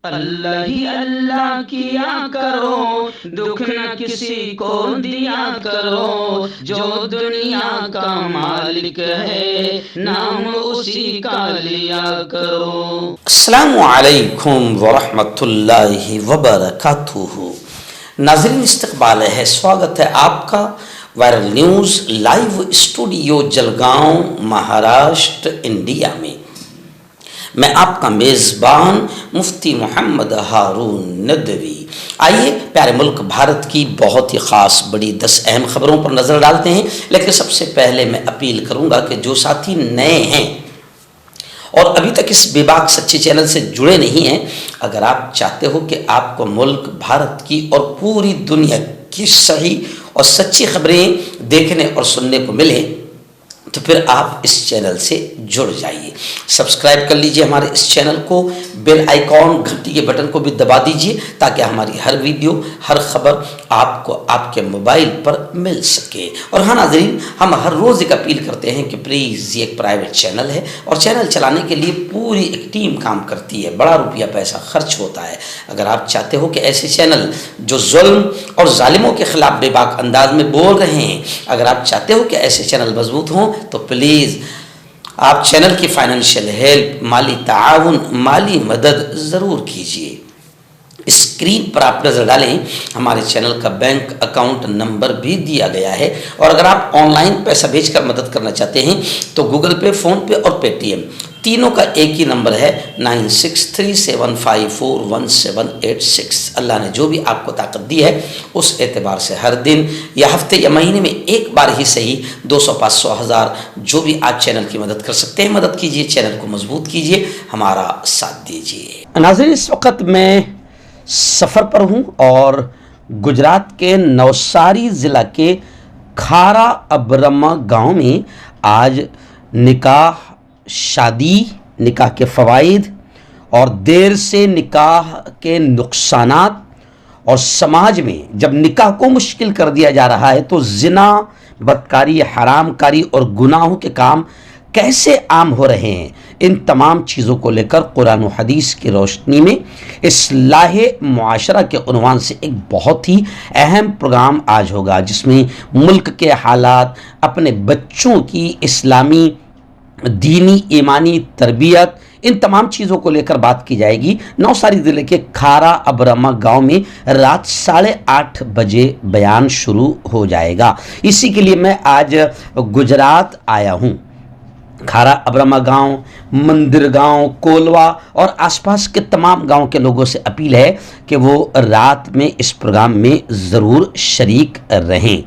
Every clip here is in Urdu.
اللہ ہی اللہ کیا کرو، دکھ نہ کسی کو دیا کرو، جو دنیا کا مالک ہے نام اسی کا لیا کرو۔ السلام علیکم ورحمۃ اللہ وبرکاتہ۔ ناظرین استقبال ہے، سواگت ہے آپ کا viral news live studio Jalgaon Maharashtra India میں۔ میں آپ کا میزبان مفتی محمد ہارون ندوی۔ آئیے پیارے ملک بھارت کی بہت ہی خاص بڑی 10 اہم خبروں پر نظر ڈالتے ہیں، لیکن سب سے پہلے میں اپیل کروں گا کہ جو ساتھی نئے ہیں اور ابھی تک اس بے باک سچے چینل سے جڑے نہیں ہیں، اگر آپ چاہتے ہو کہ آپ کو ملک بھارت کی اور پوری دنیا کی صحیح اور سچی خبریں دیکھنے اور سننے کو ملیں تو پھر آپ اس چینل سے جڑ جائیے۔ سبسکرائب کر لیجئے ہمارے اس چینل کو، بیل آئیکن گھنٹی کے بٹن کو بھی دبا دیجئے تاکہ ہماری ہر ویڈیو ہر خبر آپ کو آپ کے موبائل پر مل سکے۔ اور ہاں ناظرین، ہم ہر روز ایک اپیل کرتے ہیں کہ پلیز یہ ایک پرائیویٹ چینل ہے اور چینل چلانے کے لیے پوری ایک ٹیم کام کرتی ہے، بڑا روپیہ پیسہ خرچ ہوتا ہے۔ اگر آپ چاہتے ہو کہ ایسے چینل جو ظلم اور ظالموں کے خلاف بے باک انداز میں بول رہے ہیں، اگر آپ چاہتے ہو کہ ایسے چینل مضبوط ہوں تو پلیز آپ چینل کی فائنینشیل ہیلپ، مالی تعاون، مالی مدد ضرور کیجیے۔ اسکرین پر آپ نظر ڈالیں، ہمارے چینل کا بینک اکاؤنٹ نمبر بھی دیا گیا ہے، اور اگر آپ آن لائن پیسہ بھیج کر مدد کرنا چاہتے ہیں تو گوگل پے، فون پے اور پے ٹی ایم تینوں کا ایک ہی نمبر ہے 9637541786۔ اللہ نے جو بھی آپ کو طاقت دی ہے اس اعتبار سے ہر دن یا ہفتے یا مہینے میں ایک بار ہی صحیح 200، 500، 1000 جو بھی آپ چینل کی مدد کر سکتے ہیں مدد کیجیے، چینل کو مضبوط کیجیے، ہمارا ساتھ دیجیے۔ ناظرین، اس وقت میں سفر پر ہوں اور گجرات کے نوساری ضلع کے کھارا ابرما گاؤں میں آج نکاح، شادی، نکاح کے فوائد اور دیر سے نکاح کے نقصانات، اور سماج میں جب نکاح کو مشکل کر دیا جا رہا ہے تو زنا، بدکاری، حرام کاری اور گناہوں کے کام کیسے عام ہو رہے ہیں، ان تمام چیزوں کو لے کر قرآن و حدیث کی روشنی میں اصلاح معاشرہ کے عنوان سے ایک بہت ہی اہم پروگرام آج ہوگا، جس میں ملک کے حالات، اپنے بچوں کی اسلامی دینی ایمانی تربیت، ان تمام چیزوں کو لے کر بات کی جائے گی۔ نوساری ضلع کے کھارا ابرما گاؤں میں رات 8:30 بجے بیان شروع ہو جائے گا۔ اسی کے لیے میں آج گجرات آیا ہوں۔ کھارا ابرما گاؤں، مندر گاؤں، کولوا اور آس پاس کے تمام گاؤں کے لوگوں سے اپیل ہے کہ وہ رات میں اس پروگرام میں ضرور شریک رہیں۔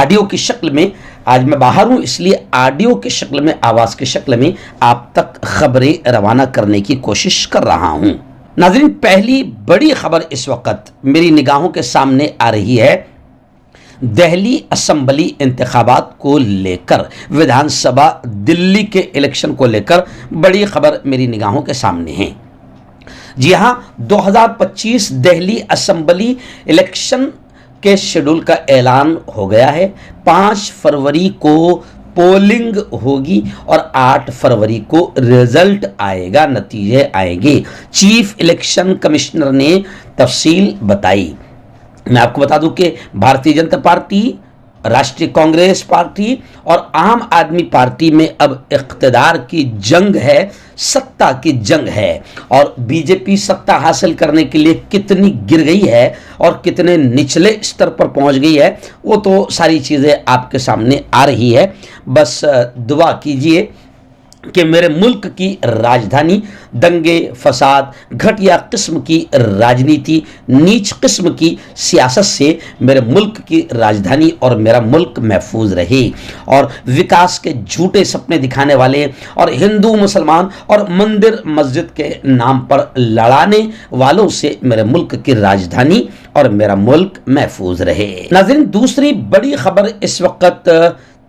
آڈیو کی شکل میں، آج میں باہر ہوں اس لیے آڈیو کی شکل میں، آواز کی شکل میں آپ تک خبریں روانہ کرنے کی کوشش کر رہا ہوں۔ ناظرین، پہلی بڑی خبر اس وقت میری نگاہوں کے سامنے آ رہی ہے۔ دہلی اسمبلی انتخابات کو لے کر، ودھان سبھا دلی کے الیکشن کو لے کر بڑی خبر میری نگاہوں کے سامنے ہے۔ جی ہاں، 2025 دہلی اسمبلی الیکشن کے شیڈول کا اعلان ہو گیا ہے۔ 5 فروری کو پولنگ ہوگی اور 8 فروری کو رزلٹ آئے گا، نتیجے آئیں گے۔ چیف الیکشن کمشنر نے تفصیل بتائی۔ میں آپ کو بتا دوں کہ بھارتیہ جنتا پارٹی، راشٹریہ کانگریس پارٹی اور عام آدمی پارٹی میں اب اقتدار کی جنگ ہے، ستا کی جنگ ہے، اور بی جے پی ستا حاصل کرنے کے لیے کتنی گر گئی ہے اور کتنے نچلے سطر پر پہنچ گئی ہے، وہ تو ساری چیزیں آپ کے سامنے آ رہی ہے۔ بس دعا کیجئے کہ میرے ملک کی راجدھانی دنگے، فساد، گھٹیا قسم کی راجنیتی، نیچ قسم کی سیاست سے میرے ملک کی راجدھانی اور میرا ملک محفوظ رہے، اور وکاس کے جھوٹے سپنے دکھانے والے اور ہندو، مسلمان اور مندر مسجد کے نام پر لڑانے والوں سے میرے ملک کی راجدھانی اور میرا ملک محفوظ رہے۔ ناظرین، دوسری بڑی خبر اس وقت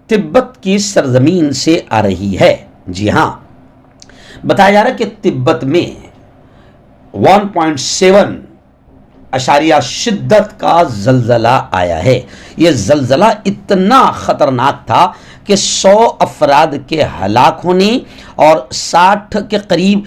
تبت کی سرزمین سے آ رہی ہے۔ جی ہاں، بتایا جا رہا ہے کہ تبت میں 1.7 اشاریہ شدت کا زلزلہ آیا ہے۔ یہ زلزلہ اتنا خطرناک تھا کہ 100 افراد کے ہلاک ہونے اور 60 کے قریب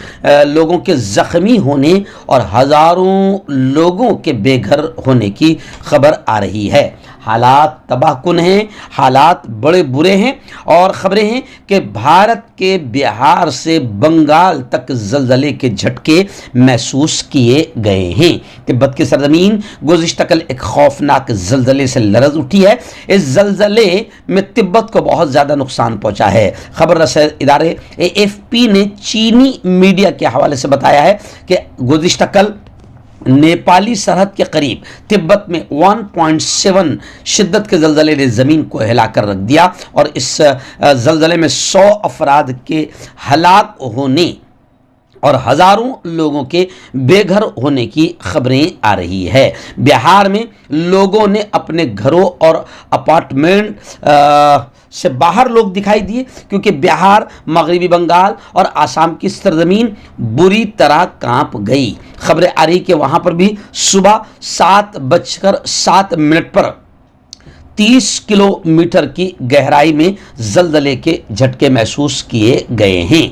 لوگوں کے زخمی ہونے اور ہزاروں لوگوں کے بے گھر ہونے کی خبر آ رہی ہے۔ حالات تباہ کن ہیں، حالات بڑے برے ہیں، اور خبریں ہیں کہ بھارت کے بہار سے بنگال تک زلزلے کے جھٹکے محسوس کیے گئے ہیں۔ تبت کی سرزمین گزشتہ کل ایک خوفناک زلزلے سے لرز اٹھی ہے۔ اس زلزلے میں تبت کو بہت زیادہ نقصان پہنچا ہے۔ خبر رساں ادارے AFP نے چینی میڈیا کے حوالے سے بتایا ہے کہ گزشتہ کل نیپالی سرحد کے قریب تبت میں 1.7 شدت کے زلزلے نے زمین کو ہلا کر رکھ دیا، اور اس زلزلے میں 100 افراد کے ہلاک ہونے اور ہزاروں لوگوں کے بے گھر ہونے کی خبریں آ رہی ہے۔ بہار میں لوگوں نے اپنے گھروں اور اپارٹمنٹ سے باہر لوگ دکھائی دیے، کیونکہ بہار، مغربی بنگال اور آسام کی سرزمین بری طرح کانپ گئی۔ خبریں آ رہی کہ وہاں پر بھی صبح 7:07 پر 30 کلومیٹر کی گہرائی میں زلزلے کے جھٹکے محسوس کیے گئے ہیں۔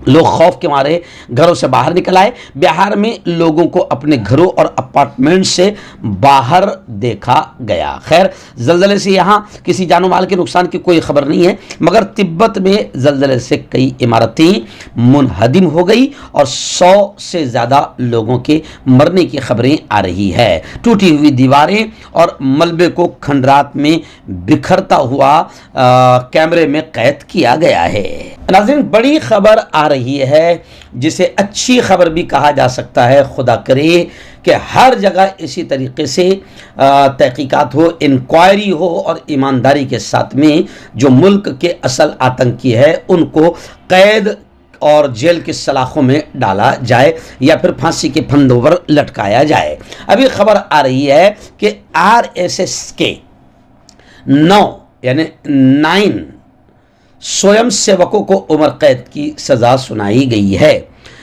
لوگ خوف کے مارے گھروں سے باہر نکل آئے۔ بہار میں لوگوں کو اپنے گھروں اور اپارٹمنٹ سے باہر دیکھا گیا۔ خیر، زلزلے سے یہاں کسی جان و مال کے نقصان کی کوئی خبر نہیں ہے، مگر تبت میں زلزلے سے کئی عمارتیں منہدم ہو گئی اور 100 سے زیادہ لوگوں کے مرنے کی خبریں آ رہی ہے۔ ٹوٹی ہوئی دیواریں اور ملبے کو کھنڈرات میں بکھرتا ہوا کیمرے میں قید کیا گیا ہے۔ ناظرین، بڑی خبر آ رہی ہے جسے اچھی خبر بھی کہا جا سکتا ہے۔ خدا کرے کہ ہر جگہ اسی طریقے سے تحقیقات ہو، انکوائری ہو، اور ایمانداری کے ساتھ میں جو ملک کے اصل آتنکی ہے ان کو قید اور جیل کی سلاخوں میں ڈالا جائے یا پھر پھانسی کے پھندوں پر لٹکایا جائے۔ ابھی خبر آ رہی ہے کہ RSS کے 9 سوئم سیوکوں کو عمر قید کی سزا سنائی گئی ہے،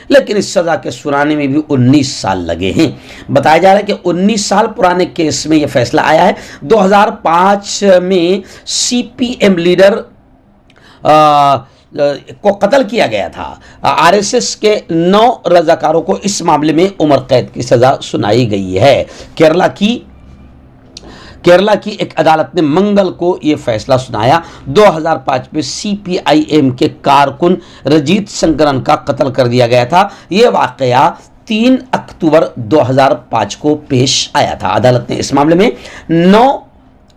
لیکن اس سزا کے سنانے میں بھی 19 سال لگے ہیں۔ بتایا جا رہا ہے کہ 19 سال پرانے کیس میں یہ فیصلہ آیا ہے۔ 2005 میں CPM لیڈر کو قتل کیا گیا تھا۔ RSS کے 9 رضاکاروں کو اس معاملے میں عمر قید کی سزا سنائی گئی ہے۔ کیرلا کی ایک عدالت نے منگل کو یہ فیصلہ سنایا۔ 2005 میں CPIM کے کارکن رجیت سنکرن کا قتل کر دیا گیا تھا۔ یہ واقعہ 3 اکتوبر 2005 کو پیش آیا تھا۔ عدالت نے اس معاملے میں 9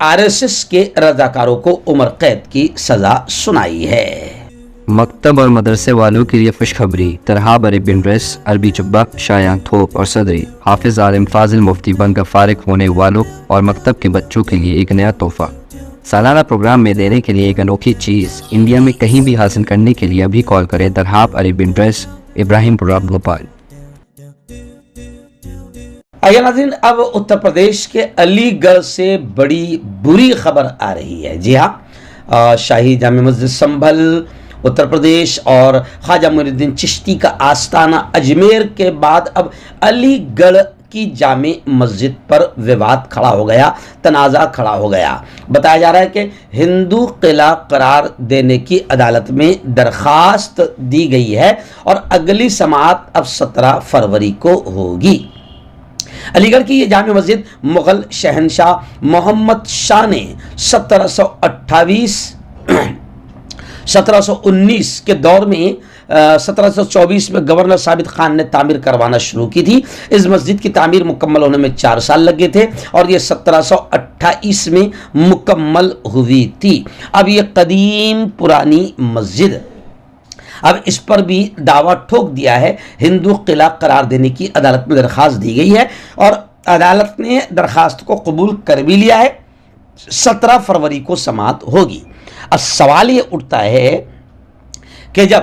RSS کے رضاکاروں کو عمر قید کی سزا سنائی ہے۔ مکتب اور مدرسے والوں کے لیے خوشخبری۔ ترہاب عربین ڈریس، عربی جبہ، شایان تھوپ اور صدری، حافظ عالم فاضل مفتی بن کر فارغ ہونے والوں اور مکتب کے بچوں کے لیے ایک نیا تحفہ۔ سالانہ پروگرام میں دینے کے لیے ایک انوکھی چیز انڈیا میں کہیں بھی حاصل کرنے کے لیے ابھی کال کریں۔ ترہاب عربین ڈریس، ابراہیم پورہ، بھوپال۔ آئیے ناظرین، اب اتر پردیش کے علی گڑھ سے بڑی بری خبر آ رہی ہے۔ جی ہاں، شاہی جامع مسجد سنبھل اتر پردیش اور خواجہ معین الدین چشتی کا آستانہ اجمیر کے بعد اب علی گڑھ کی جامع مسجد پر وواد کھڑا ہو گیا، تنازع کھڑا ہو گیا۔ بتایا جا رہا ہے کہ ہندو قلعہ قرار دینے کی عدالت میں درخواست دی گئی ہے اور اگلی سماعت اب 17 فروری کو ہوگی۔ علی گڑھ کی یہ جامع مسجد مغل شہنشاہ محمد شاہ نے 1719 کے دور میں 1724 میں گورنر ثابت خان نے تعمیر کروانا شروع کی تھی۔ اس مسجد کی تعمیر مکمل ہونے میں 4 سال لگے تھے اور یہ 1728 میں مکمل ہوئی تھی۔ اب یہ قدیم پرانی مسجد، اب اس پر بھی دعویٰ ٹھوک دیا ہے۔ ہندو قلعہ قرار دینے کی عدالت میں درخواست دی گئی ہے اور عدالت نے درخواست کو قبول کر بھی لیا ہے۔ 17 فروری کو سماعت ہوگی۔ اب سوال یہ اٹھتا ہے کہ جب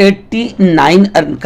89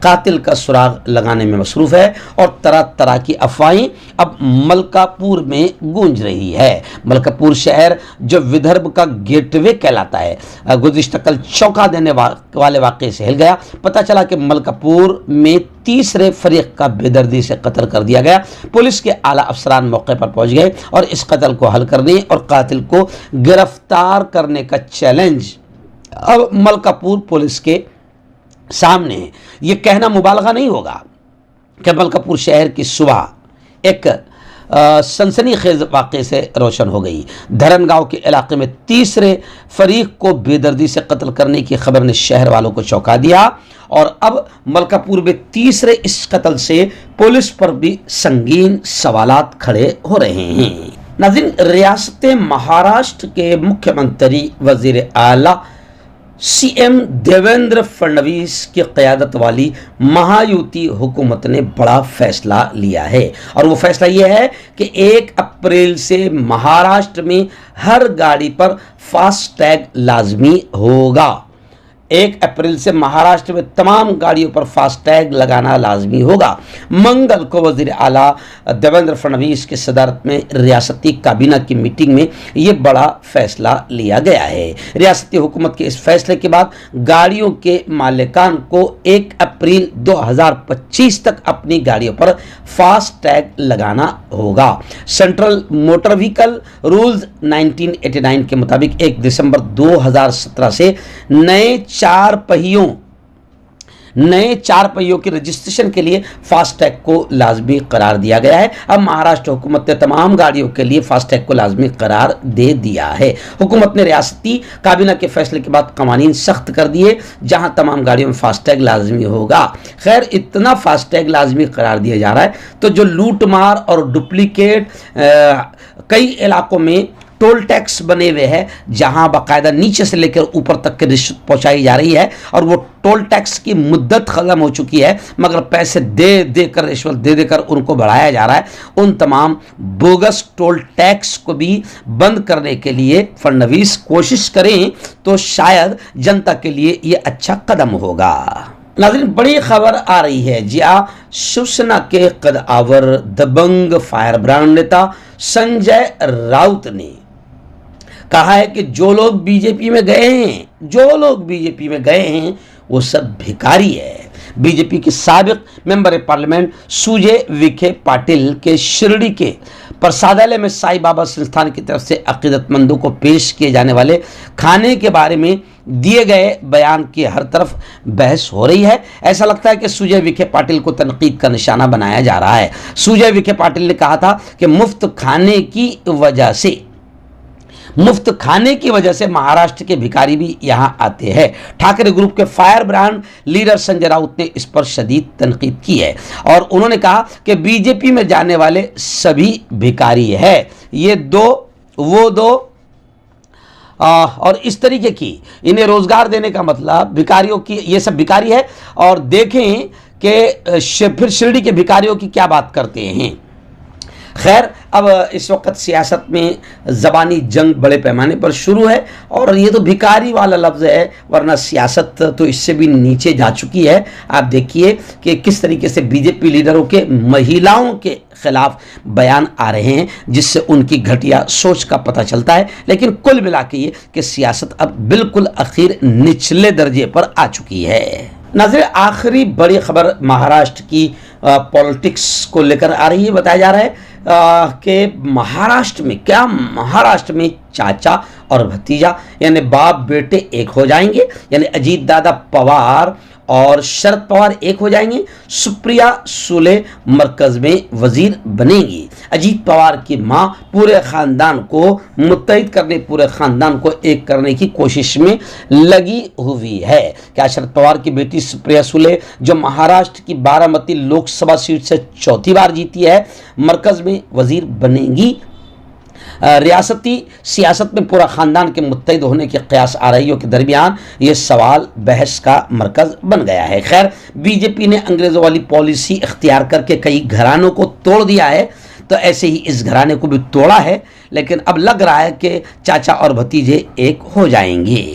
قاتل کا سراغ لگانے میں مصروف ہے اور طرح طرح کی افواہیں اب ملکا پور میں گونج رہی ہے۔ ملکا پور شہر جو ودربھ کا گیٹ وے کہلاتا ہے، گزشتہ کل چونکا دینے والے واقعے سے ہل گیا۔ پتہ چلا کہ ملکا پور میں تیسرے فریق کا بے دردی سے قتل کر دیا گیا۔ پولیس کے اعلیٰ افسران موقع پر پہنچ گئے اور اس قتل کو حل کرنے اور قاتل کو گرفتار کرنے کا چیلنج اب ملکا پور پولیس کے سامنے ہے۔ یہ کہنا مبالغہ نہیں ہوگا کہ ملکا پور شہر کی صبح ایک سنسنی خیز واقعے سے روشن ہو گئی۔ دھرن گاؤں کے علاقے میں تیسرے فریق کو بے دردی سے قتل کرنے کی خبر نے شہر والوں کو چونکا دیا اور اب ملکا پور میں تیسرے اس قتل سے پولیس پر بھی سنگین سوالات کھڑے ہو رہے ہیں۔ ناظرین، ریاست مہاراشٹر کے مکھیہ منتری وزیر اعلیٰ سی ایم دیویندر فڈنویس کی قیادت والی مہایوتی حکومت نے بڑا فیصلہ لیا ہے اور وہ فیصلہ یہ ہے کہ 1 اپریل سے مہاراشٹر میں ہر گاڑی پر فاسٹ ٹیگ لازمی ہوگا۔ 1 اپریل سے مہاراشٹر میں تمام گاڑیوں پر فاسٹ ٹیگ لگانا لازمی ہوگا۔ منگل کو وزیر اعلیٰ دیویندر فڈنویس کی صدارت میں ریاستی کابینہ کی میٹنگ میں یہ بڑا فیصلہ لیا گیا ہے۔ ریاستی حکومت کے اس فیصلے کے بعد گاڑیوں کے مالکان کو 1 اپریل 2025 تک اپنی گاڑیوں پر فاسٹ ٹیگ لگانا ہوگا۔ سینٹرل موٹر وہیکل رولز 1989 کے مطابق 1 دسمبر 2017 سے نئے چار پہیوں کی رجسٹریشن کے لیے فاسٹ ٹیگ کو لازمی قرار دیا گیا ہے۔ اب مہاراشٹر حکومت نے تمام گاڑیوں کے لیے فاسٹ ٹیگ کو لازمی قرار دے دیا ہے۔ حکومت نے ریاستی کابینہ کے فیصلے کے بعد قوانین سخت کر دیے جہاں تمام گاڑیوں میں فاسٹ ٹیگ لازمی ہوگا۔ خیر، اتنا فاسٹ ٹیگ لازمی قرار دیا جا رہا ہے تو جو لوٹ مار اور ڈپلیکیٹ کئی علاقوں میں ٹول ٹیکس بنے ہوئے ہیں جہاں باقاعدہ نیچے سے لے کر اوپر تک کی رشوت پہنچائی جا رہی ہے اور وہ ٹول ٹیکس کی مدت ختم ہو چکی ہے مگر پیسے دے کر رشوت دے کر ان کو بڑھایا جا رہا ہے۔ ان تمام بوگس ٹول ٹیکس کو بھی بند کرنے کے لیے فڈنویس کوشش کریں تو شاید جنتا کے لیے یہ اچھا قدم ہوگا۔ ناظرین، بڑی خبر آ رہی ہے جہاں شیوسینا کے قدآور دبنگ فائر برانڈ نیتا سنجے راؤت نے کہا ہے کہ جو لوگ بی جے پی میں گئے ہیں وہ سب بھکاری ہے۔ بی جے پی کے سابق ممبر پارلیمنٹ سوجے وکھے پاٹل کے شرڑی کے پرسادالیہ میں سائی بابا سنستھان کی طرف سے عقیدت مندوں کو پیش کیے جانے والے کھانے کے بارے میں دیے گئے بیان کی ہر طرف بحث ہو رہی ہے۔ ایسا لگتا ہے کہ سوجے وکھے پاٹل کو تنقید کا نشانہ بنایا جا رہا ہے۔ سوجے وکھے پاٹل نے کہا تھا کہ مفت کھانے کی وجہ سے مہاراشٹر کے بھکاری بھی یہاں آتے ہیں۔ ٹھاکرے گروپ کے فائر برانڈ لیڈر سنجے راؤت نے اس پر شدید تنقید کی ہے اور انہوں نے کہا کہ بی جے پی میں جانے والے سبھی بھکاری ہے، یہ وہ دو اور اس طریقے کی انہیں روزگار دینے کا مطلب بھکاریوں کی یہ سب بھکاری ہے۔ اور دیکھیں کہ پھر شرڑی کے بھکاریوں کی کیا بات کرتے ہیں۔ خیر، اب اس وقت سیاست میں زبانی جنگ بڑے پیمانے پر شروع ہے اور یہ تو بھکاری والا لفظ ہے ورنہ سیاست تو اس سے بھی نیچے جا چکی ہے۔ آپ دیکھیے کہ کس طریقے سے بی جے پی لیڈروں کے مہیلاؤں کے خلاف بیان آ رہے ہیں جس سے ان کی گھٹیا سوچ کا پتہ چلتا ہے۔ لیکن کل ملا کے یہ کہ سیاست اب بالکل اخیر نچلے درجے پر آ چکی ہے۔ ناظرین، آخری بڑی خبر مہاراشٹر کی پولیٹکس کو لے کر آ رہی ہے۔ بتایا جا رہا ہے کہ مہاراشٹر میں چاچا اور بھتیجا یعنی باپ بیٹے ایک ہو جائیں گے، یعنی اجیت دادا پوار اور شرد پوار ایک ہو جائیں گے۔ سپریا سولے مرکز میں وزیر بنیں گی۔ اجیت پوار کی ماں پورے خاندان کو متحد کرنے، پورے خاندان کو ایک کرنے کی کوشش میں لگی ہوئی ہے۔ کیا شرد پوار کی بیٹی سپریا سولے جو مہاراشٹر کی بارامتی لوک سبھا سیٹ سے چوتھی بار جیتی ہے مرکز میں وزیر بنے گی؟ ریاستی سیاست میں پورا خاندان کے متحد ہونے کے قیاس آرائیوں کے درمیان یہ سوال بحث کا مرکز بن گیا ہے۔ خیر، بی جے پی نے انگریزوں والی پالیسی اختیار کر کے کئی گھرانوں کو توڑ دیا ہے تو ایسے ہی اس گھرانے کو بھی توڑا ہے، لیکن اب لگ رہا ہے کہ چاچا اور بھتیجے ایک ہو جائیں گے۔